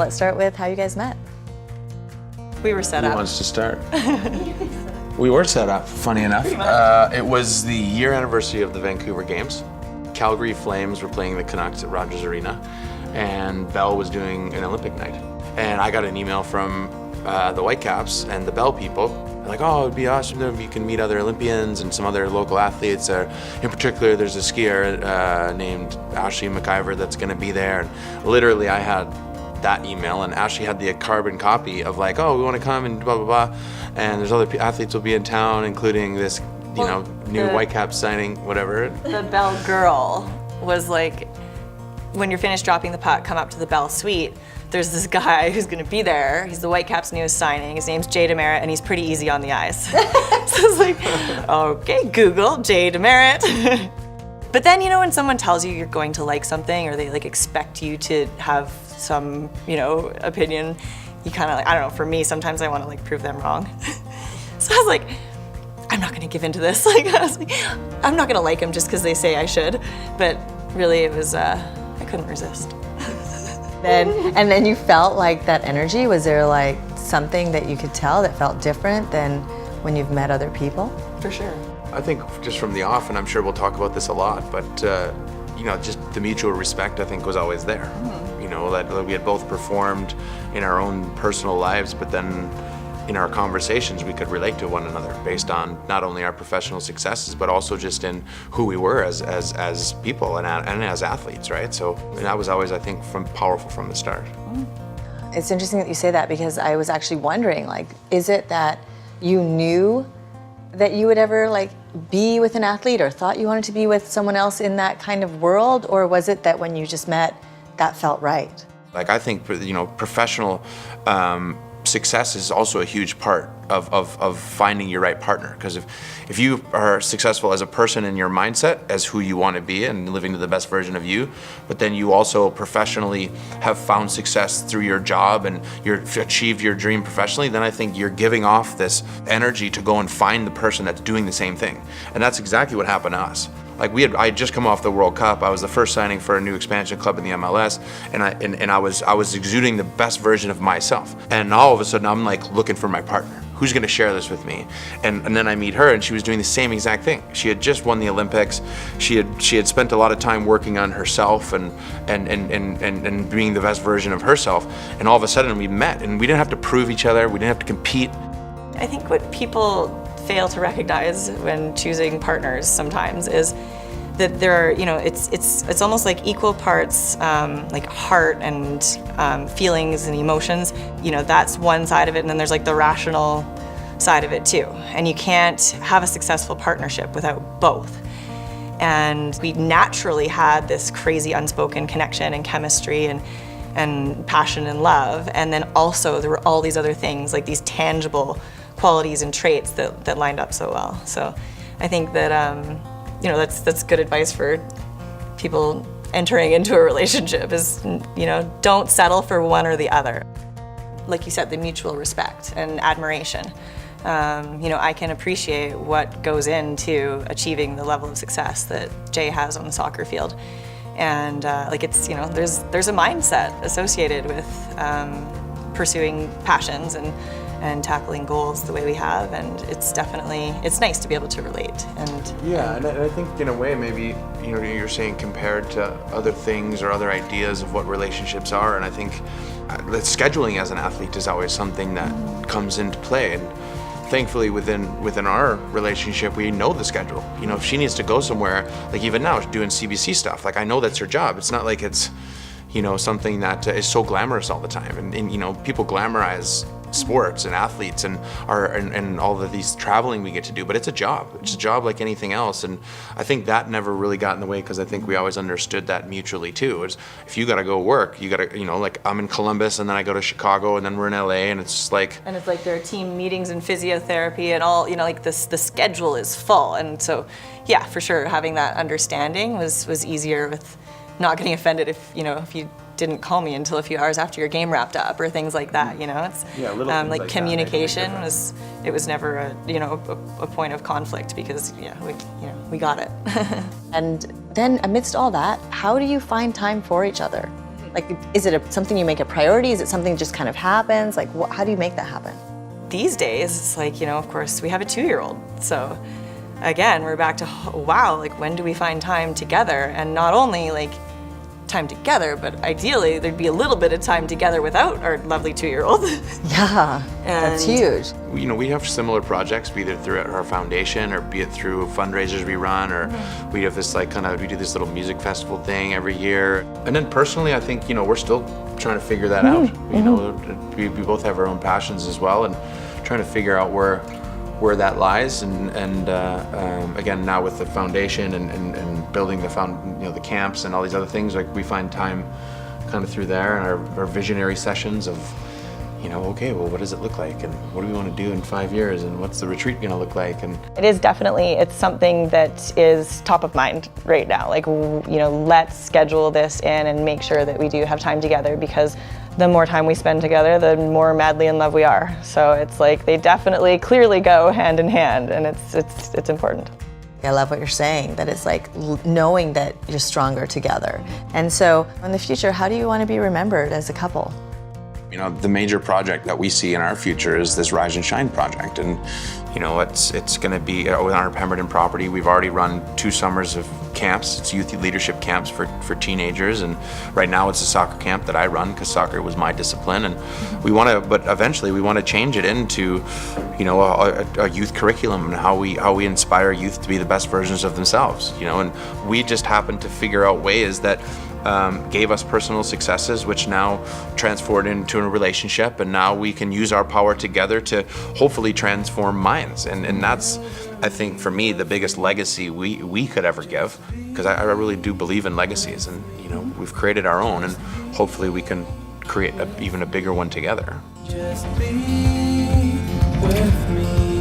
let's start with how you guys met. We were set up. Who wants to start? We were set up, funny enough. It was the year anniversary of the Vancouver Games. Calgary Flames were playing the Canucks at Rogers Arena, and Bell was doing an Olympic night. And I got an email from the Whitecaps and the Bell people. They're like, oh, it'd be awesome if you can meet other Olympians and some other local athletes. In particular, there's a skier named Ashleigh McIvor that's gonna be there. And literally, I had that email, and Ashleigh had the carbon copy of like, oh, we wanna come and blah, blah, blah. And there's other athletes will be in town, including this, new Whitecaps signing, whatever. The Bell girl was like, when you're finished dropping the puck, come up to the Bell suite. There's this guy who's gonna be there. He's the Whitecaps' newest signing. His name's DeMerit, and he's pretty easy on the eyes. So I was like, okay, Google DeMerit. But then, when someone tells you you're going to like something, or they like expect you to have some, opinion, you kind of like, I don't know, for me, sometimes I want to like prove them wrong. So I was like, I'm not gonna give into this. Like, I was like, I'm not gonna like him just because they say I should. But really, it was, I couldn't resist. And then you felt like that energy. Was there like something that you could tell that felt different than when you've met other people? For sure. I think just from the off, and I'm sure we'll talk about this a lot, but just the mutual respect, I think, was always there. That we had both performed in our own personal lives, but then in our conversations, we could relate to one another based on not only our professional successes, but also just in who we were as people and as athletes, right? So that was always, I think, powerful from the start. It's interesting that you say that, because I was actually wondering, like, is it that you knew that you would ever like be with an athlete, or thought you wanted to be with someone else in that kind of world, or was it that when you just met, that felt right? Like, I think, professional success is also a huge part of finding your right partner, because if you are successful as a person in your mindset as who you want to be and living to the best version of you, but then you also professionally have found success through your job and you've achieved your dream professionally, then I think you're giving off this energy to go and find the person that's doing the same thing. And that's exactly what happened to us. Like, I had just come off the World Cup. I was the first signing for a new expansion club in the MLS, and I was exuding the best version of myself. And all of a sudden, I'm like looking for my partner. Who's going to share this with me? And then I meet her, and she was doing the same exact thing. She had just won the Olympics. She had spent a lot of time working on herself and being the best version of herself. And all of a sudden, we met, and we didn't have to prove each other. We didn't have to compete. I think what people fail to recognize when choosing partners sometimes is that there are, it's almost like equal parts like heart and feelings and emotions. That's one side of it, and then there's like the rational side of it too. And you can't have a successful partnership without both. And we naturally had this crazy unspoken connection and chemistry and passion and love. And then also there were all these other things, like these tangible qualities and traits that lined up so well. So I think that that's good advice for people entering into a relationship is, don't settle for one or the other. Like you said, the mutual respect and admiration. I can appreciate what goes into achieving the level of success that Jay has on the soccer field. And there's a mindset associated with pursuing passions and tackling goals the way we have, and it's nice to be able to relate. And I think in a way maybe you're saying compared to other things or other ideas of what relationships are, and I think scheduling as an athlete is always something that comes into play. And thankfully within our relationship, we know the schedule. If she needs to go somewhere, like even now doing CBC stuff, like I know that's her job. It's not like it's something that is so glamorous all the time, and people glamorize sports and athletes and all of these traveling we get to do, but it's a job. It's a job like anything else, and I think that never really got in the way, because I think we always understood that mutually too. Is if you got to go work, you got to, like I'm in Columbus and then I go to Chicago and then we're in LA, and it's just like. And it's like there are team meetings and physiotherapy and all, like the schedule is full, and so yeah, for sure, having that understanding was easier with not getting offended if you didn't call me until a few hours after your game wrapped up or things like that. It's like communication was never a point of conflict, because we got it. And then amidst all that, how do you find time for each other? Like, is it something you make a priority? Is it something that just kind of happens? Like, how do you make that happen? These days, it's like, of course, we have a 2-year-old. So again, we're back to, wow, like when do we find time together? And not only like time together, but ideally there'd be a little bit of time together without our lovely 2-year-old. Yeah, that's huge. We have similar projects, be it through our foundation or be it through fundraisers we run, or we have this we do this little music festival thing every year. And then personally, I think, we're still trying to figure that out. We both have our own passions as well, and trying to figure out where that lies, and again, now with the foundation and building the camps and all these other things, like we find time kind of through there, and our visionary sessions of, okay, well, what does it look like, and what do we want to do in 5 years, and what's the retreat going to look like? And it is definitely, it's something that is top of mind right now. Like, let's schedule this in and make sure that we do have time together, because the more time we spend together, the more madly in love we are. So it's like they definitely clearly go hand in hand, and it's important. I love what you're saying, that it's like knowing that you're stronger together. And so in the future, how do you want to be remembered as a couple? The major project that we see in our future is this Rise and Shine project, and it's going to be on our Pemberton property. We've already run 2 summers of camps. It's youth leadership camps for teenagers, and right now it's a soccer camp that I run because soccer was my discipline, and but eventually we want to change it into a youth curriculum, and how we inspire youth to be the best versions of themselves. And we just happen to figure out ways that gave us personal successes, which now transformed into a relationship, and now we can use our power together to hopefully transform minds. And that's, I think, for me, the biggest legacy we could ever give, because I really do believe in legacies, and we've created our own, and hopefully we can create even a bigger one together. Just be with me.